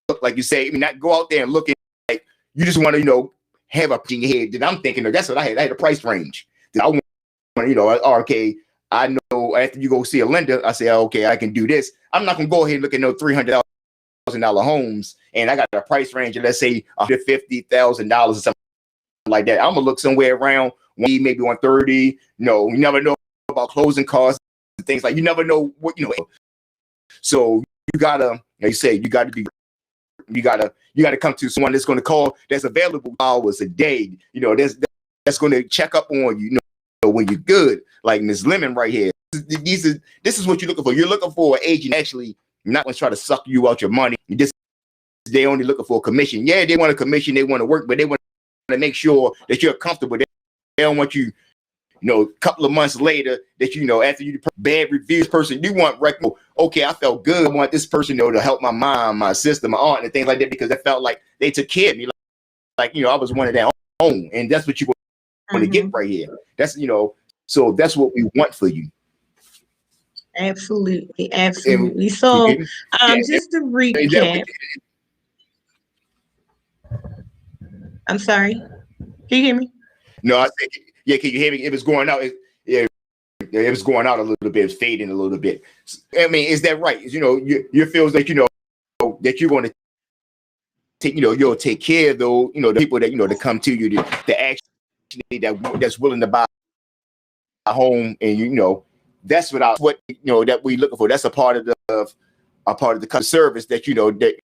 look, like you say. Not go out there and look like you just want to have a in your head that I'm thinking. That's what I had. I had a price range that I want. Okay, I know after you go see a lender, I say, okay, I can do this. I'm not gonna go ahead and look at no $300,000 homes, and I got a price range of, let's say, $150,000 or something like that. I'm gonna look somewhere around maybe 130. You never know about closing costs and things like. You never know what So you gotta, like you say, you gotta come to someone that's gonna call, that's available hours a day. That's gonna check up on you. When you're good, like Ms. Lemon right here. This is what you're looking for. You're looking for an agent actually not going to try to suck you out your money. They only looking for a commission. Yeah, they want a commission. They want to work, but they want to make sure that you're comfortable. They don't want you, a couple of months later that after you bad reviews person, you want okay, I felt good. I want this person to help my mom, my sister, my aunt, and things like that, because I felt like they took care of me. Like I was one of their own, and that's what you want to get right here. That's so that's what we want for you. Absolutely. So just to recap, I'm sorry, can you hear me? No, I said, yeah, can you hear me? It was going out. It was going out a little bit. It's fading a little bit. Is that right? You feels like that you're going to take you'll take care of those the people that that come to you to actually that's willing to buy a home, and that's what that we looking for. That's a part of are part of the customer service that that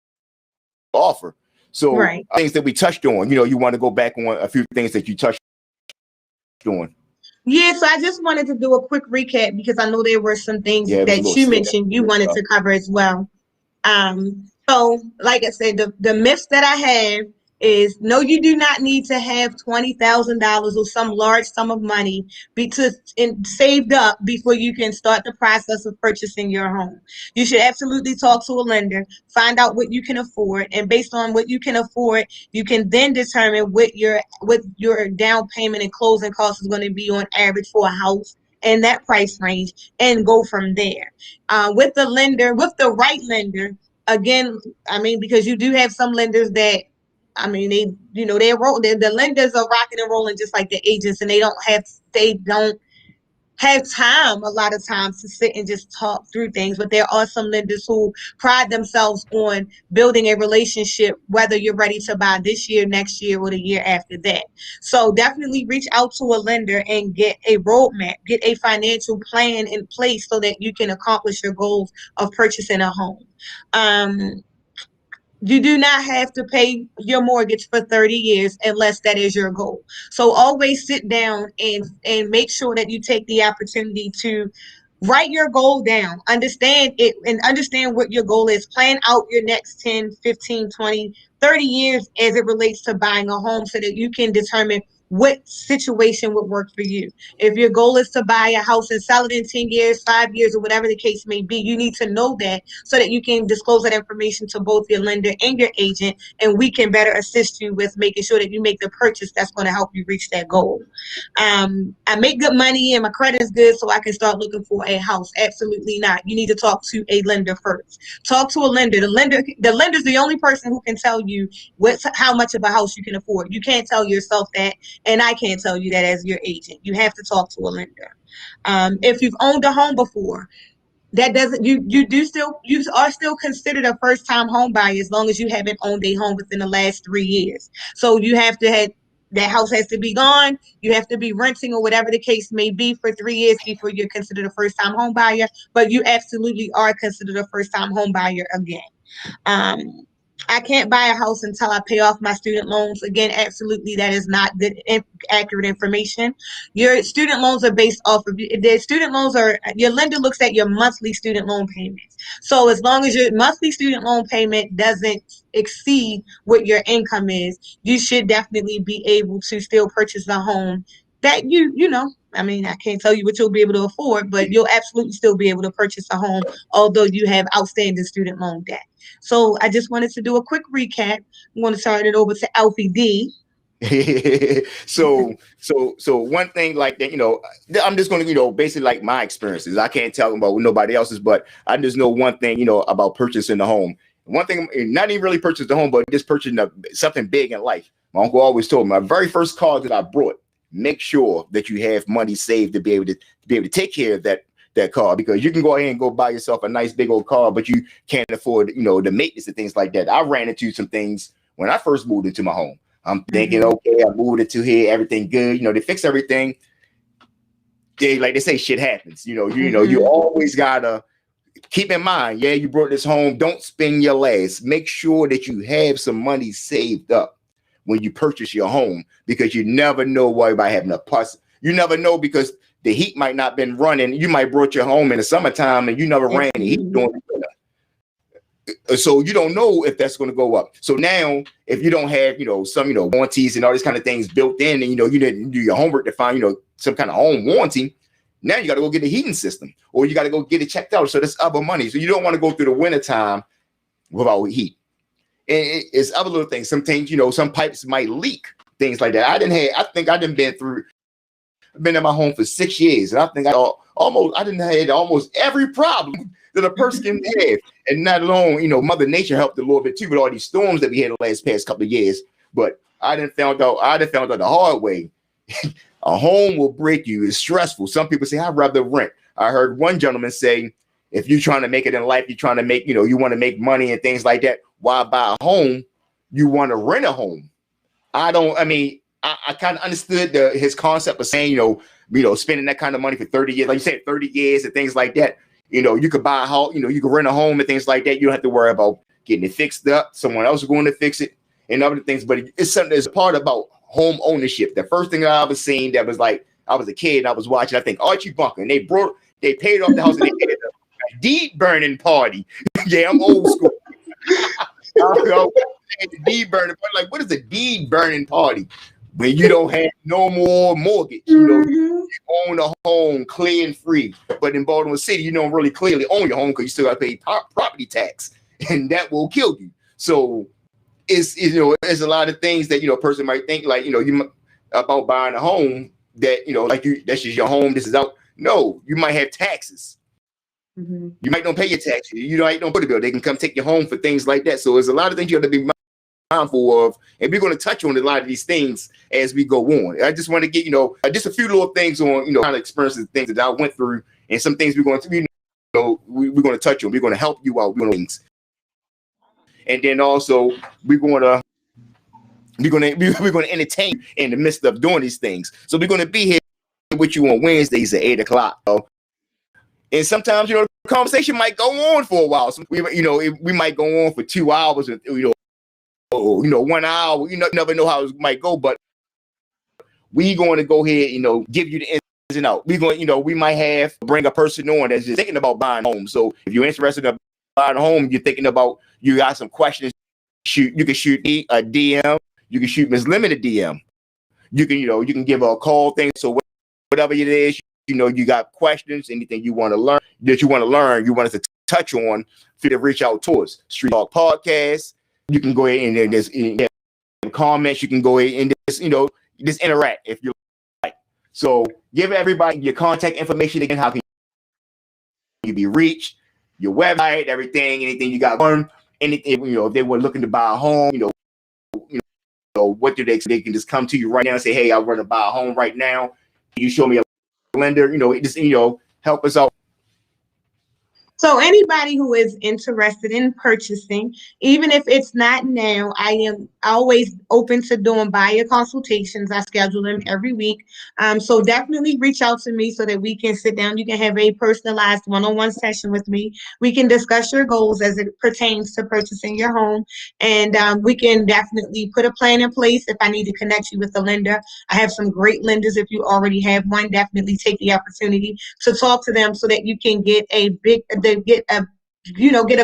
offer. So Right. things that we touched on, you want to go back on a few things that you touched on. Yeah, so I just wanted to do a quick recap because I know there were some things Yeah, it was a that little you slow. mentioned you wanted to cover as well. So like I said, the myths that I have is no, you do not need to have $20,000 or some large sum of money saved up before you can start the process of purchasing your home. You should absolutely talk to a lender, find out what you can afford, and based on what you can afford, you can then determine what your down payment and closing costs is going to be on average for a house in that price range, and go from there. With the right lender, again, I mean, because you do have some lenders that, I mean, the lenders are rocking and rolling just like the agents, and they don't have time a lot of times to sit and just talk through things. But there are some lenders who pride themselves on building a relationship, whether you're ready to buy this year, next year, or the year after that. So definitely reach out to a lender and get a roadmap, get a financial plan in place so that you can accomplish your goals of purchasing a home. You do not have to pay your mortgage for 30 years unless that is your goal. So always sit down and make sure that you take the opportunity to write your goal down, understand it, and understand what your goal is. Plan out your next 10, 15, 20, 30 years as it relates to buying a home so that you can determine what situation would work for you. If your goal is to buy a house and sell it in 10 years, 5 years, or whatever the case may be, you need to know that so that you can disclose that information to both your lender and your agent, and we can better assist you with making sure that you make the purchase that's going to help you reach that goal. I make good money and my credit is good, so I can start looking for a house. Absolutely not. You need to talk to a lender first. Talk to a lender. The lender's the only person who can tell you how much of a house you can afford. You can't tell yourself that, and I can't tell you that as your agent. You have to talk to a lender. If you've owned a home before, that doesn't you are still considered a first time home buyer as long as you haven't owned a home within the last 3 years. So you have to have that house has to be gone. You have to be renting or whatever the case may be for 3 years before you're considered a first time home buyer. But you absolutely are considered a first time home buyer again. Um, I can't buy a house until I pay off my student loans. Again, absolutely, that is not good, accurate information. Your student loans are based off of the student loans are your lender looks at your monthly student loan payments. So as long as your monthly student loan payment doesn't exceed what your income is, you should definitely be able to still purchase a home that I mean, I can't tell you what you'll be able to afford, but you'll absolutely still be able to purchase a home, although you have outstanding student loan debt. So I just wanted to do a quick recap. I'm going to turn it over to Alfie D. so one thing like that, I'm just going to, basically like my experiences. I can't tell about nobody else's, but I just know one thing, about purchasing the home. One thing, not even really purchase the home, but just purchasing something big in life. My uncle always told me, my very first car that I brought, make sure that you have money saved to be able to take care of that car, because you can go ahead and go buy yourself a nice big old car, but you can't afford, the maintenance and things like that. I ran into some things when I first moved into my home. I'm thinking, okay, I moved into here, everything good, they fix everything. Like they say, shit happens. You always gotta keep in mind, yeah, you brought this home. Don't spend your last. Make sure that you have some money saved up when you purchase your home, because you never know why by having a pus. You never know, because the heat might not been running. You might brought your home in the summertime and you never ran the heat during the winter. So you don't know if that's going to go up. So now, if you don't have, some, warranties and all these kind of things built in, and, you didn't do your homework to find, some kind of home warranty, now you got to go get a heating system, or you got to go get it checked out. So that's other money. So you don't want to go through the winter time without heat. And it's other little things. Some things, some pipes might leak, things like that. I didn't been in my home for 6 years, and I think I didn't had almost every problem that a person can have. And not alone, Mother Nature helped a little bit too with all these storms that we had the past couple of years. But I didn't found out the hard way. A home will break you. It's stressful. Some people say, I'd rather rent. I heard one gentleman say, if you're trying to make it in life, you're trying to make, you want to make money and things like that, why buy a home? You want to rent a home. I kind of understood his concept of saying, spending that kind of money for 30 years, like you said, 30 years and things like that. You could buy a house, you could rent a home and things like that. You don't have to worry about getting it fixed up. Someone else is going to fix it and other things. But it's something that's a part about home ownership. The first thing I ever seen that was like, I was a kid and I was watching, I think Archie Bunker, and they paid off the house and they did a deed burning party. Yeah, I'm old school. The deed burning party. Like, what is a deed burning party? When you don't have no more mortgage, you own a home clear and free. But in Baltimore City, you don't really clearly own your home because you still got to pay property tax, and that will kill you. So it's a lot of things that a person might think like you about buying a home that like that's just your home. This is out. No, you might have taxes. You might don't pay your taxes. You don't put a bill. They can come take your home for things like that. So there's a lot of things you have to be mindful of, and we're going to touch on a lot of these things as we go on. I just want to get just a few little things on kind of experiences, things that I went through, and some things we're going to we're going to touch on. We're going to help you out with things, and then also we're going to entertain you in the midst of doing these things. So we're going to be here with you on Wednesdays at 8:00. And sometimes the conversation might go on for a while. So we might go on for 2 hours, and 1 hour. You never know how it might go, but we going to go ahead, give you the ins and out. We going, we might bring a person on that's just thinking about buying a home. So if you're interested in buying a home, you're thinking about, you got some questions, you can shoot me a DM. You can shoot Ms. Lemon a DM. You can give her a call thing. So whatever it is, you got questions, anything you want to learn, you want us to touch on, feel to reach out to us. Street Talk Podcast. You can go ahead and there's comments. You can go ahead and just interact if you like. So give everybody your contact information again. How can you be reached? Your website, everything, anything you got on, anything. If they were looking to buy a home, what do they can just come to you right now and say, hey, I want to buy a home right now. Can you show me a lender? Just help us out. So anybody who is interested in purchasing, even if it's not now, I am always open to doing buyer consultations. I schedule them every week. So definitely reach out to me so that we can sit down. You can have a personalized one-on-one session with me. We can discuss your goals as it pertains to purchasing your home. And we can definitely put a plan in place if I need to connect you with a lender. I have some great lenders. If you already have one, definitely take the opportunity to talk to them so that you can get get a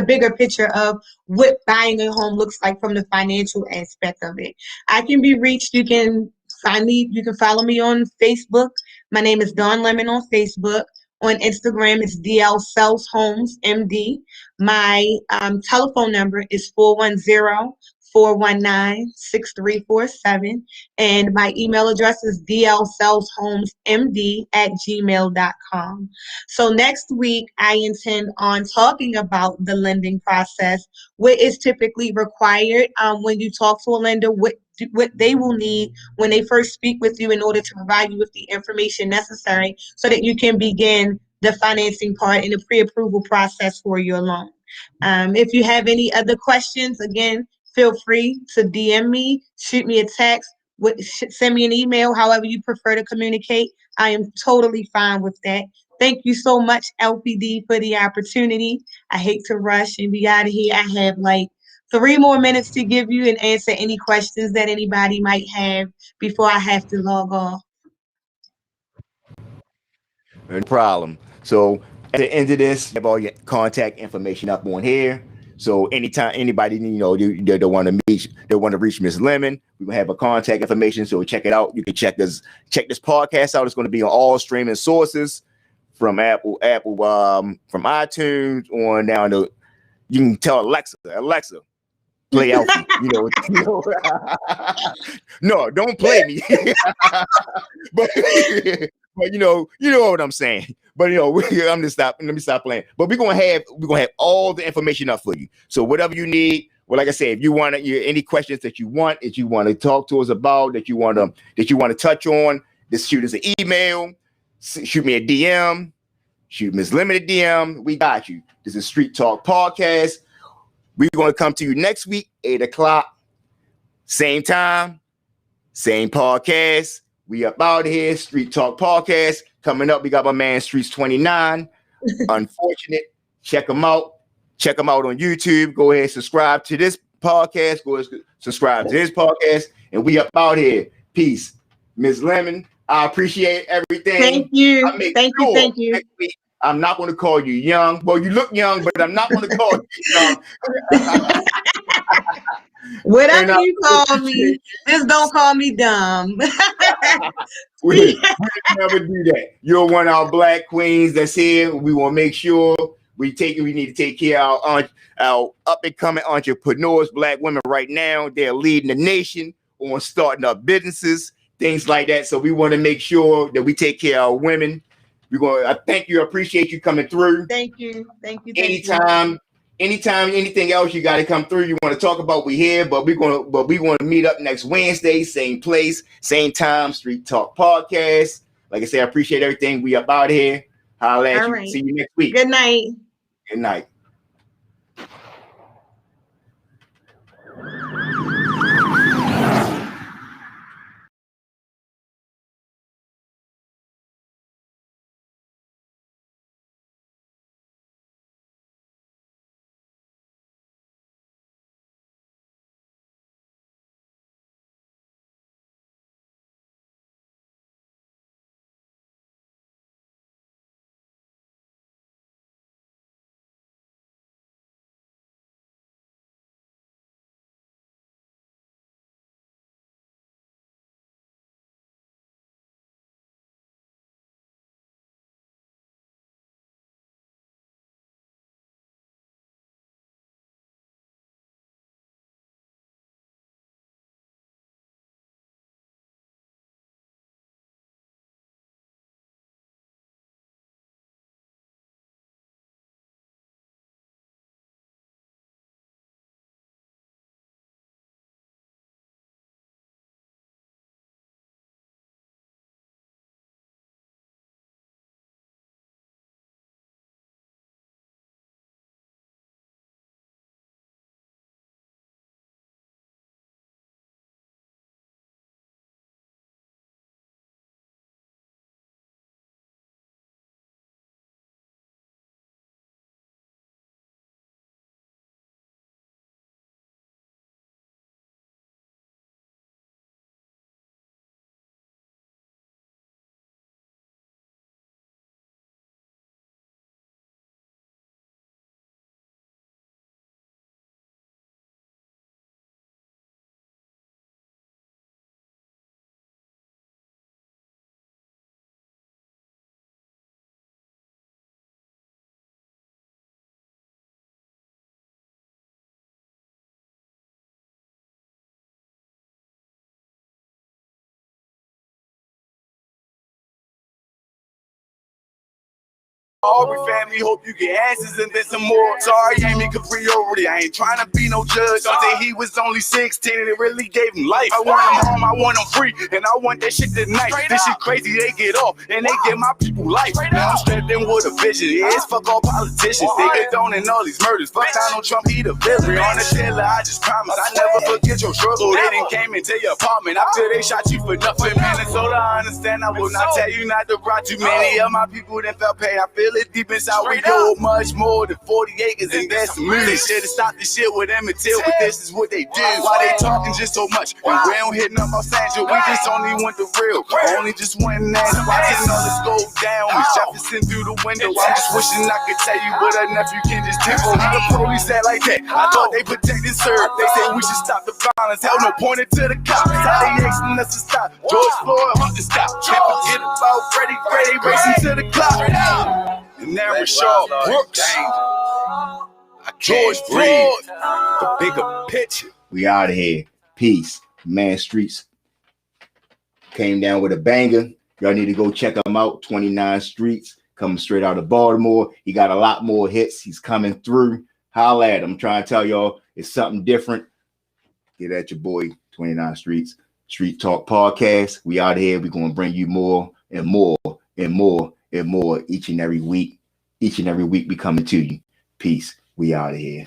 bigger picture of what buying a home looks like from the financial aspect of it. I can be reached. You can find me. You can follow me on Facebook. My name is Dawn Lemon on Facebook. On Instagram, it's DLSellshomesmd. My telephone number is 410-419-6347. And my email address is dlsellshomesmd@gmail.com. So next week, I intend on talking about the lending process, what is typically required when you talk to a lender, what they will need when they first speak with you in order to provide you with the information necessary so that you can begin the financing part and the pre-approval process for your loan. If you have any other questions, again, feel free to DM me, shoot me a text, send me an email, however you prefer to communicate. I am totally fine with that. Thank you so much, LPD, for the opportunity. I hate to rush and be out of here. I have like 3 more minutes to give you and answer any questions that anybody might have before I have to log off. No problem. So at the end of this, you have all your contact information up on here. So anytime anybody they want to reach Miss Lemon, we will have a contact information. So check it out. You can check this podcast out. It's going to be on all streaming sources from Apple, from iTunes on down to. You can tell Alexa, play Alfie. No, don't play me. but you know what I'm saying. But let me stop playing. But we're gonna have all the information up for you. So whatever you need, well, like I said, if you want any questions that you want to talk to us about, that you want to touch on, just shoot us an email, shoot me a DM, shoot Ms. Lemon a DM. We got you. This is Street Talk Podcast. We're going to come to you next week, 8:00, same time, same podcast. We up out of here. Street Talk Podcast coming up. We got my man Streets 29. Unfortunate. Check them out. Check them out on YouTube. Go ahead and subscribe to this podcast. Go ahead and subscribe to his podcast. And we up out here. Peace. Ms. Lemon, I appreciate everything. Thank you. Thank you. Next week, I'm not going to call you young. Well, you look young, but I'm not going to call you young. Whatever you call me, just don't call me dumb. we never do that. You're one of our Black queens that's here. We want to make sure we need to take care of our up and coming entrepreneurs, Black women right now. They're leading the nation on starting up businesses, things like that. So we want to make sure that we take care of our women. I thank you. I appreciate you coming through. Thank you. Anytime, anything else you got to come through. You want to talk about, we here, but we want to meet up next Wednesday, same place, same time, Street Talk Podcast. Like I said, I appreciate everything. We up out here. Holla at you. Right. See you next week. Good night. Good night. Aubrey family, hope you get answers and then some more. Sorry, ain't me Capriori. I ain't trying to be no judge. Some say he was only 16 and it really gave him life. I want him home, I want him free, and I want that shit tonight. This shit crazy, they get off and they give my people life. Now I'm strapped in with a vision. Yeah, it's fuck all politicians. They condoning all these murders. Fuck Donald Trump, he the villain. On the trailer, I just promise I never forget your struggle. They done came into your apartment after they shot you for nothing. Minnesota, I understand. I will not tell you not to cry. Too many of my people that felt pain. I feel it deep inside. We go much more than 40 acres and that's some music. They should have stopped this shit with Emmett Till, but this is what they do. Why they talking just so much? And we don't hit up our Sandra. We just only want the real. Only just want that. Watching all this go down. With Jefferson through the window. I'm just wishing I could tell you, but a nephew can just tickle. The police act like that. I thought they protected serve. They say we should stop the violence. Hell no, pointed to the cops. How they asking us to stop? George Floyd, Hunter stop. Can't forget about Freddie Gray racing to the clock. And now Rashard Brooks. George Floyd. The bigger picture. We out of here. Peace. Man Streets came down with a banger. Y'all need to go check him out. 29 Streets. Coming straight out of Baltimore. He got a lot more hits. He's coming through. Holla at him. I'm trying to tell y'all it's something different. Get at your boy, 29 Streets. Street Talk Podcast. We out here. We're going to bring you more and more and more and more each and every week. Each and every week we coming to you. Peace. We out of here.